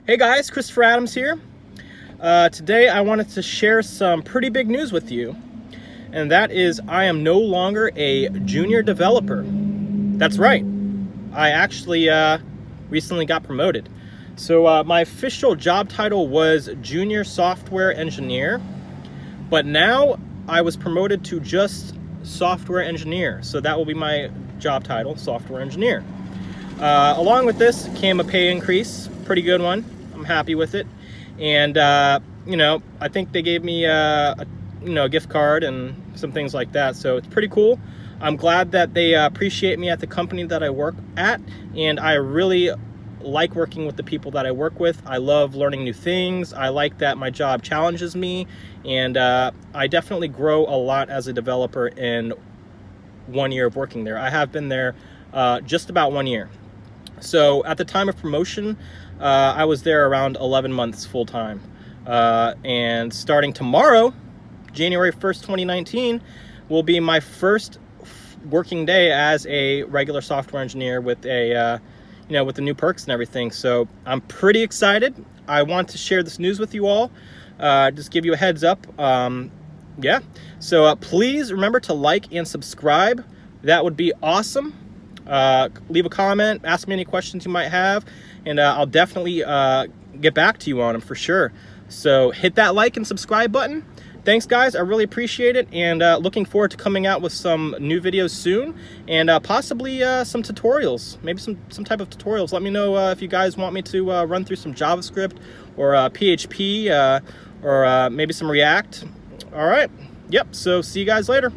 Hey guys, Christopher Adams here. Today I wanted to share some pretty big news with you, and that is I am no longer a junior developer. That's right, I actually recently got promoted. So my official job title was junior software engineer, but now I was promoted to just software engineer. So that will be my job title, software engineer. Along with this came a pay increase, pretty good one. I'm happy with it, and I think they gave me a gift card and some things like that. So it's pretty cool. I'm glad that they appreciate me at the company that I work at, and I really like working with the people that I work with. I love learning new things. I like that my job challenges me, and I definitely grow a lot as a developer in 1 year of working there. I have been there just about 1 year. So at the time of promotion, I was there around 11 months full time. And starting tomorrow, January 1st, 2019, will be my first working day as a regular software engineer with a, with the new perks and everything. So I'm pretty excited. I want to share this news with you all. Just give you a heads up. Yeah. So please remember to like and subscribe. That would be awesome. Leave a comment, ask me any questions you might have, and I'll definitely get back to you on them for sure. So hit that like and subscribe button. Thanks guys, I really appreciate it, and looking forward to coming out with some new videos soon, and possibly some tutorials, maybe some type of tutorials. Let me know if you guys want me to run through some JavaScript or PHP or maybe some React. All right, yep, so see you guys later.